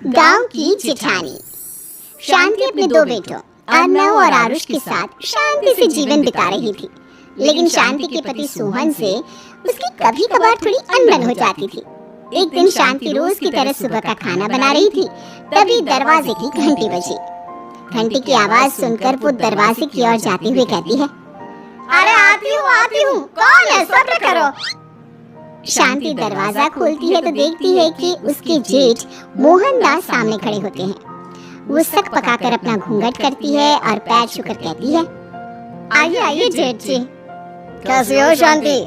गांव की जिठानी। शांति अपने दो बेटों अर्नव और आरुष के साथ शांति से जीवन बिता रही थी, लेकिन शांति के पति सोहन से उसकी कभी कभार थोड़ी अनबन हो जाती थी। एक दिन शांति रोज की तरह सुबह का खाना बना रही थी, तभी दरवाजे की घंटी बजी। घंटी की आवाज सुनकर वो दरवाजे की ओर जाते हुए कहती है, अरे आती हूँ, कौन है, सब्र करो। शांति दरवाजा खोलती है तो देखती है कि उसके जेठ मोहनदास सामने खड़े होते हैं। वो सक पकाकर अपना घूंघट करती है और पैर छूकर कहती है, आइए आइए जेठ जी। कैसी हो शांति?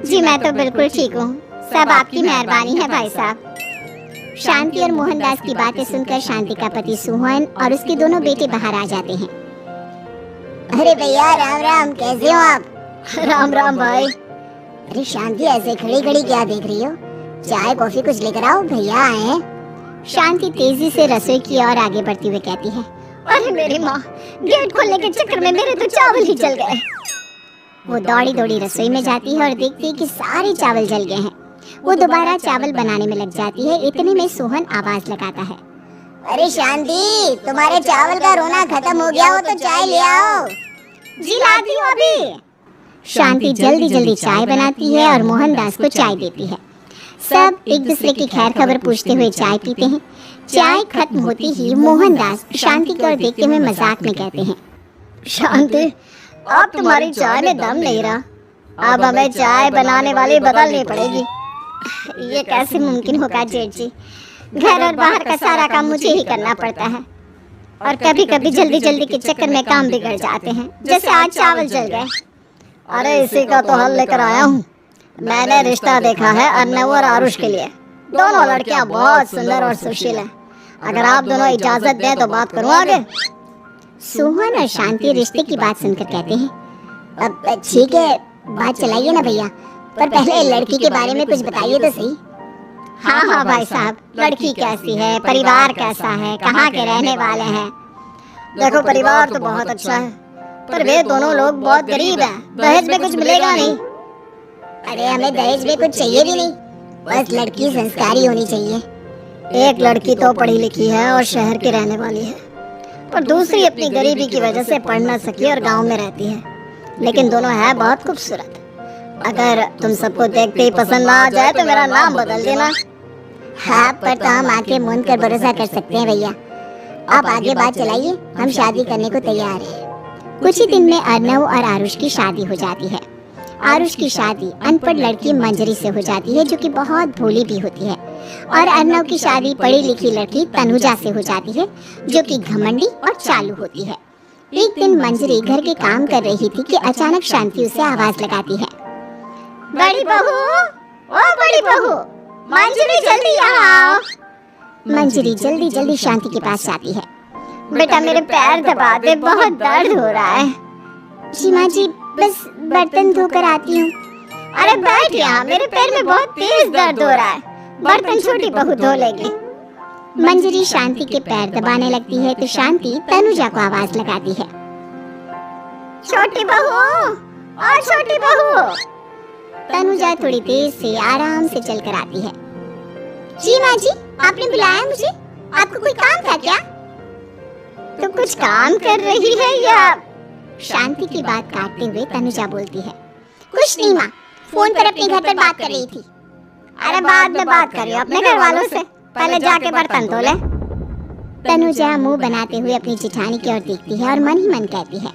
जी मैं तो बिल्कुल ठीक हूँ, सब आपकी मेहरबानी है भाई साहब। शांति और मोहनदास की बातें सुनकर शांति का पति सोहन और उसके दोनों बेटे बाहर आ जाते हैं। अरे भैया राम राम, कैसे हो आप? राम राम भाई। अरे शांति ऐसे खड़ी खड़ी क्या देख रही हो? चाय कॉफी कुछ लेकर आओ, भैया आए हैं। शांति तेजी से रसोई की ओर आगे बढ़ती हुए कहती है, अरे मेरी माँ, गेट खोलने के चक्कर में मेरे तो चावल ही जल गए। वो दौड़ी दौड़ी रसोई में जाती है और देखती है कि सारे चावल जल गए हैं। वो दोबारा चावल बनाने में लग जाती है। इतने में सोहन आवाज लगाता है, अरे शांति, तुम्हारे चावल का रोना खत्म हो गया हो तो चाय ले आओ। जी लाती हूँ अभी। शांति जल्दी जल्दी चाय बनाती है और मोहनदास को चाय देती है। सब एक दूसरे की खैर खबर पूछते हुए चाय पीते हैं। चाय खत्म होती ही मोहनदास शांति की ओर देखते हुए मजाक में कहते हैं, शांति, अब तुम्हारी चाय में दम नहीं रहा, अब हमें चाय बनाने वाली बदलनी पड़ेगी। ये कैसे मुमकिन होगा जेठ जी, घर और बाहर का सारा काम मुझे ही करना पड़ता है और कभी कभी जल्दी जल्दी के चक्कर में काम बिगड़ जाते हैं, जैसे आज चावल जल गए। अरे इसी का तो हल लेकर आया हूँ। मैंने रिश्ता देखा है अर्नव और आरुष के लिए। दोनों लड़कियाँ बहुत सुंदर और सुशील हैं। अगर आप दोनों इजाजत दें तो बात करूँ आगे। सोहन और शांति रिश्ते की बात सुनकर कहते हैं, अब ठीक है, बात चलाइए ना भैया, पर पहले लड़की के बारे में कुछ बताइए तो सही। हाँ भाई साहब, लड़की कैसी है, परिवार कैसा है, कहाँ के रहने वाले हैं? देखो परिवार तो बहुत अच्छा है, पर वे दोनों लोग बहुत गरीब हैं। दहेज में कुछ मिलेगा नहीं। अरे हमें दहेज में कुछ चाहिए भी नहीं, बस लड़की संस्कारी होनी चाहिए। एक लड़की तो पढ़ी लिखी है और शहर की रहने वाली है, पर दूसरी अपनी गरीबी की वजह से पढ़ न सकी और गांव में रहती है, लेकिन दोनों है बहुत खूबसूरत। अगर तुम सबको देखते ही पसंद ना आ जाए तो मेरा नाम बदल देना। हाँ, पर तो हम आंखें मूंद कर भरोसा कर सकते हैं भैया। आप आगे बात चलाइए, हम शादी करने को तैयार हैं। कुछ ही दिन में अर्नव और आरुष की शादी हो जाती है। आरुष की शादी अनपढ़ लड़की मंजरी से हो जाती है, जो कि बहुत भोली भी होती है, और अर्नव की शादी पढ़ी लिखी लड़की तनुजा से हो जाती है, जो कि घमंडी और चालू होती है। एक दिन मंजरी घर के काम कर रही थी कि अचानक शांति उसे आवाज लगाती है, बड़ी बहू, ओ बड़ी बहू, मंजरी जल्दी यहाँ आओ। मंजरी जल्दी जल्दी शांति के पास जाती है। बेटा मेरे पैर दबा दे, बहुत दर्द हो रहा है। जी माँ जी, बस बर्तन धोकर आती हूँ। अरे बैठ यहाँ, मेरे पैर में बहुत तेज दर्द हो रहा है, बर्तन छोटी बहू धो लेगी। मंजरी शांति के पैर दबाने लगती है तो शांति तनुजा को आवाज लगाती है, छोटी बहू, और छोटी बहू। तनुजा थोड़ी देर से आराम से चलकर आती है। जी माँ जी, आपने बुलाया मुझे, आपको कोई काम था क्या? तो कुछ काम कर रही है या? शांति की बात काटते हुए तनुजा बोलती है, कुछ नहीं माँ, फोन पर अपने घर पर बात कर रही थी। अरे बाद में बात करियो अपने घर वालों से, पहले जाके बर्तन धो ले। तनुजा मुंह बनाते हुए अपनी जिठानी की ओर देखती है और मन ही मन कहती है,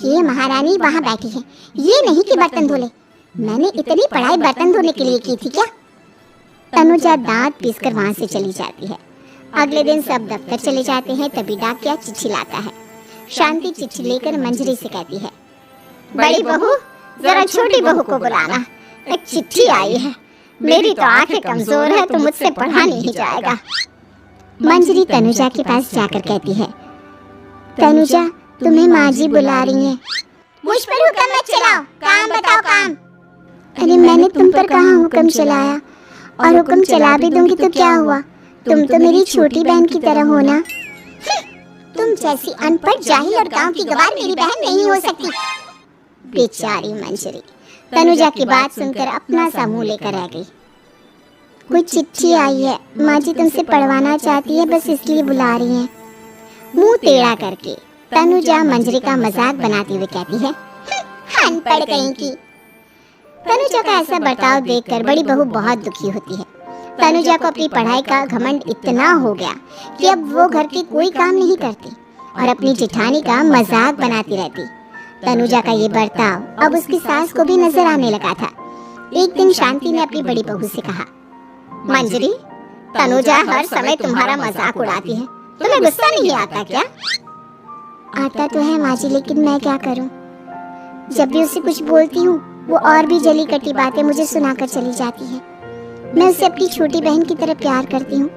ये महारानी वहाँ बैठी है, ये नहीं कि बर्तन धो ले। मैंने इतनी पढ़ाई बर्तन धोने के लिए की थी क्या? तनुजा दांत पीसकर वहाँ से चली जाती है। अगले दिन सब दफ्तर चले जाते हैं, तभी डाकिया चिट्ठी लाता है। शांति चिट्ठी लेकर मंजरी से कहती है, बड़ी बहू, जरा छोटी बहू को बुलाना, एक चिट्ठी आई है। मेरी तो आंखें कमजोर है तो मुझसे पढ़ा नहीं जाएगा। मंजरी तनुजा के पास जाकर कहती है, तनुजा, तुम्हें माँ जी बुला रही हैं। मुझ पर हुक्म मत चलाओ, काम बताओ काम। अरे मैंने तुम पर कहाँ हुक्म चलाया, और हुक्म चला भी दूंगी तो क्या हुआ, तुम तो मेरी छोटी बहन की तरह हो ना। तुम जैसी अनपढ़ जाहिल और गांव की गवार मेरी बहन नहीं हो सकती। बेचारी मंजरी तनुजा की बात सुनकर अपना सा मुंह लेकर रह गई। कोई चिट्ठी आई है, माँ जी तुमसे पढ़वाना चाहती है, बस इसलिए बुला रही हैं। मुंह टेढ़ा करके तनुजा मंजरी का मजाक बनाती हुए कहती है, अनपढ़ कहीं की। तनुजा का ऐसा बर्ताव देखकर बड़ी बहू बहुत दुखी होती है। तनुजा को अपनी पढ़ाई का घमंड इतना हो गया कि अब वो घर के कोई काम नहीं करती और अपनी जेठानी का मजाक बनाती रहती। तनुजा का ये बर्ताव अब उसकी सास को भी नजर आने लगा था। एक दिन शांति ने अपनी बड़ी बहू से कहा, मंजरी, तनुजा हर समय तुम्हारा मजाक उड़ाती है, तुम्हें गुस्सा नहीं आता क्या? आता तो है माँ जी, लेकिन मैं क्या करूं? जब भी उसे कुछ बोलती हूँ वो और भी जली कटी बातें मुझे सुनाकर चली जाती है। मैं उसे अपनी छोटी बहन की तरह प्यार करती हूँ,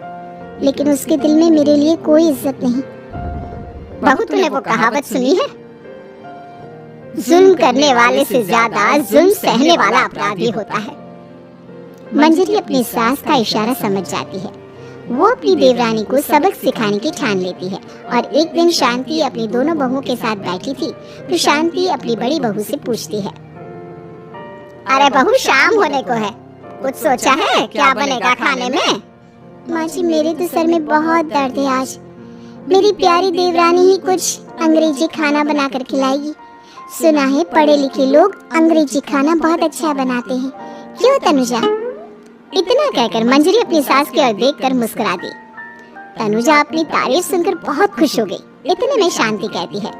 लेकिन उसके दिल में मेरे लिए कोई इज्जत नहीं। बहू, तूने वो कहावत सुनी है, जुल्म करने वाले से ज्यादा जुल्म सहने वाला अपराधी होता है। मंजरी अपनी सास का इशारा समझ जाती है। वो अपनी देवरानी को सबक सिखाने की ठान लेती है और एक दिन शांति अपनी दोनों बहुओं के साथ बैठी थी तो शांति अपनी बड़ी बहू से पूछती है, अरे बहू, शाम होने को है, कुछ सोचा है क्या बनेगा खाने में? माँ जी, मेरे तो सर में बहुत दर्द है आज। मेरी प्यारी देवरानी ही कुछ अंग्रेजी खाना बनाकर खिलाएगी। सुना है पढ़े लिखे लोग अंग्रेजी खाना बहुत अच्छा बनाते हैं, क्यों तनुजा? इतना कहकर मंजरी अपनी सास की ओर देखकर मुस्कुरा दी। तनुजा अपनी तारीफ सुनकर बहुत खुश हो गई। इतने में शांति कहती है,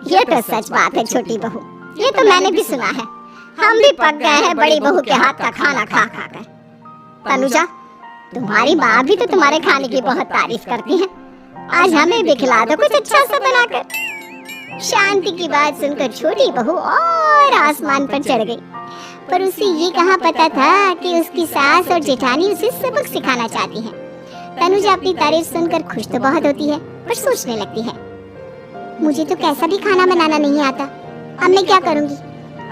ये तो सच बात है छोटी बहू, ये तो मैंने भी सुना है। हम भी पक गए हैं बड़ी बहू के हाथ का खाना खा खा कर। तनुजा, तुम्हारी माँ भी तो तुम्हारे खाने की बहुत तारीफ करती है, आज हमें भी खिला दो कुछ अच्छा सा बनाकर। शांति की बात सुनकर छोटी बहू और आसमान पर चढ़ गई, पर उसे ये कहाँ पता था कि उसकी सास और जेठानी उसे सबक सिखाना चाहती हैं। तनुजा अपनी तारीफ सुनकर खुश तो बहुत होती है, पर सोचने लगती है, मुझे तो कैसा भी खाना बनाना नहीं आता, अब मैं क्या करूँगी?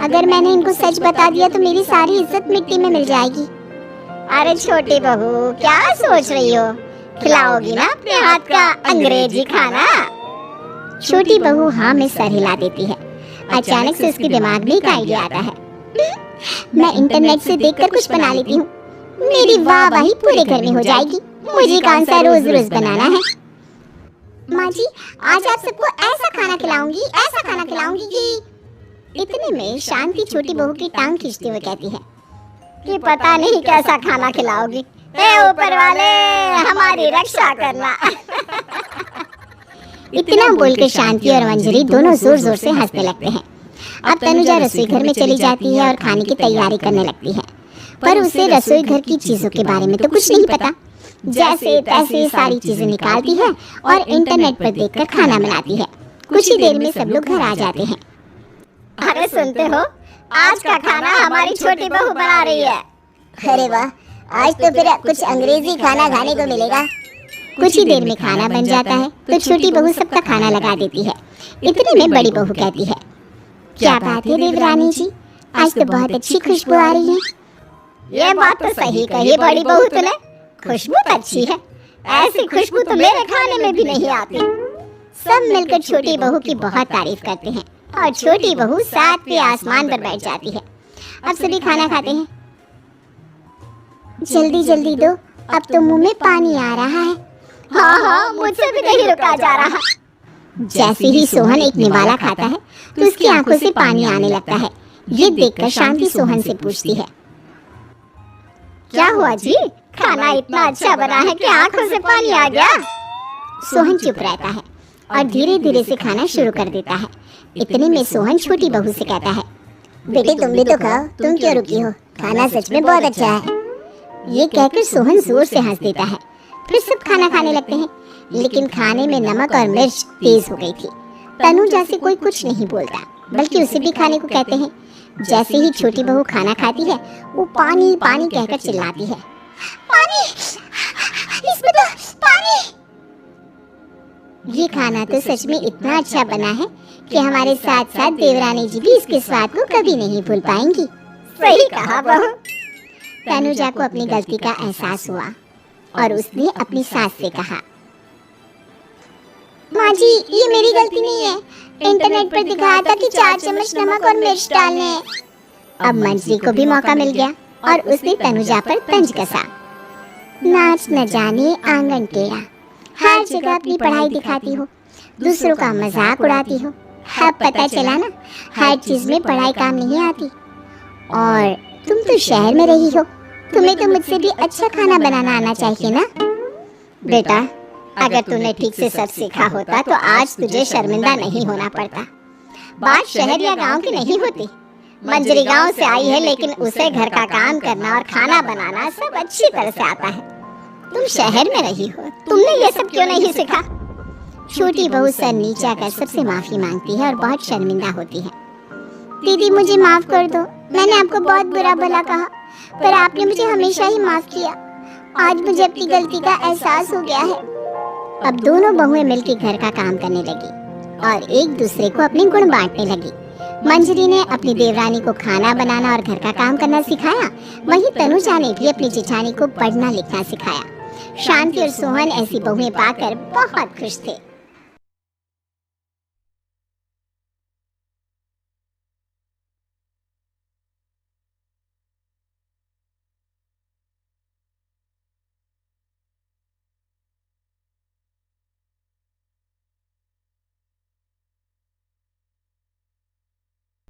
अगर मैंने इनको सच बता दिया तो मेरी सारी इज्जत मिट्टी में मिल जाएगी। अरे छोटी बहू, क्या सोच रही हो? खिलाओगी ना अपने हाथ का अंग्रेजी खाना? छोटी बहू हाँ में सर हिला देती है। अचानक से उसके दिमाग में एक आइडिया आता है, मैं इंटरनेट से देखकर कुछ बना लेती हूँ, मेरी वाहवाही पूरे घर में हो जाएगी। मुझे कौन सा रोज रोज बनाना है। माँ जी, आज आप सबको ऐसा खाना खिलाऊंगी कि। इतने में शांति छोटी बहू की टांग खींचते हुए कहती है कि पता नहीं कैसा खाना खिलाओगी, हे ऊपर वाले हमारी रक्षा करना। इतना बोलकर शांति और मंजरी दोनों जोर जोर से हंसने लगते हैं। अब तनुजा रसोई घर में चली जाती है और खाने की तैयारी करने लगती है, पर उसे रसोई घर की चीजों के बारे में तो कुछ नहीं पता। जैसे तैसे सारी चीजें निकालती है और इंटरनेट पर देखकर खाना बनाती है। कुछ ही देर में सब लोग घर आ जाते हैं। अरे सुनते हो, आज का खाना हमारी छोटी बहू बना रही है। अरे वाह, आज तो फिर कुछ अंग्रेजी खाना खाने को मिलेगा। कुछ ही देर में खाना बन जाता है तो छोटी बहू सबका खाना लगा देती है। इतने में बड़ी बहू कहती है, क्या बात है देवरानी जी, आज तो बहुत अच्छी खुशबू आ रही है। ये बात तो सही कही बड़ी बहू तूने, खुशबू तो अच्छी है, ऐसी खुशबू तो मेरे खाने में भी नहीं आती। सब मिलकर छोटी बहू की बहुत तारीफ करते हैं और छोटी बहू सातवें आसमान पर बैठ जाती है। अब सभी खाना खाते हैं। जल्दी जल्दी दो, अब तो मुंह में पानी आ रहा है। हाँ, मुझसे भी नहीं रुका जा रहा। जैसे ही सोहन एक निवाला खाता है तो उसकी आंखों से पानी आने लगता है। ये देखकर शांति सोहन से पूछती है, क्या हुआ जी, खाना इतना अच्छा बना है कि आंखों से पानी आ गया? सोहन चुप रहता है और धीरे धीरे से खाना शुरू कर देता है। इतने में सोहन छोटी बहू से कहता है, बेटी तुम भी तो खाओ, तुम क्यों रुकी हो, खाना सच में बहुत अच्छा है। ये कहकर सोहन जोर से हंस देता है। फिर सब खाना खाने लगते हैं, लेकिन खाने में नमक और मिर्च तेज हो गई थी। तनुजा से कोई कुछ नहीं बोलता, बल्कि उसे भी खाने को कहते हैं। जैसे ही छोटी बहू खाना खाती है वो पानी पानी कहकर चिल्लाती है, पानी, इसमें तो पानी। ये खाना तो सच में इतना अच्छा बना है कि हमारे साथ साथ देवरानी जी भी इसके स्वाद को कभी नहीं भूल पाएंगी। सही कहा बहू। तनुजा को अपनी गलती का एहसास हुआ और उसने अपनी सास से कहा, माँ जी ये मेरी गलती नहीं है, इंटरनेट पर दिखाया था कि 4 चम्मच नमक और मिर्च डालने हैं। अब मंजरी को भी मौका मिल गया और उसने तनुजा पर तंज कसा। नाच न जाने आंगन टेढ़ा, हर जगह अपनी पढ़ाई दिखाती हो, दूसरों का मजाक उड़ाती हो। अब पता चला ना, हर चीज में पढ़ाई काम नहीं आती। और तुम तो शहर में रही हो, तुम्हें तो मुझसे भी अच्छा खाना बनाना आना चाहिए ना। बेटा, अगर तूने ठीक से सब सीखा होता तो आज तुझे शर्मिंदा नहीं होना पड़ता। बात शहर या गांव की नहीं होती। मंजरी गांव से आई है, लेकिन उसे घर का काम करना और खाना बनाना सब अच्छी तरह से आता है। तुम शहर में रही हो, तुमने ये सब क्यों नहीं सीखा? छोटी बहू सर नीचा कर सबसे माफी मांगती है और बहुत शर्मिंदा होती है। दीदी मुझे माफ कर दो, मैंने आपको बहुत बुरा भला कहा, पर आपने मुझे हमेशा ही माफ किया। आज मुझे अपनी गलती का एहसास हो गया है। अब दोनों बहुएं मिलकर घर का काम करने लगी और एक दूसरे को अपने गुण बांटने लगी। मंजरी ने अपनी देवरानी को खाना बनाना और घर का काम करना सिखाया, वहीं तनुजा ने भी अपनी जेठानी को पढ़ना लिखना सिखाया। शांति और सोहन ऐसी बहुएं पाकर बहुत खुश थे।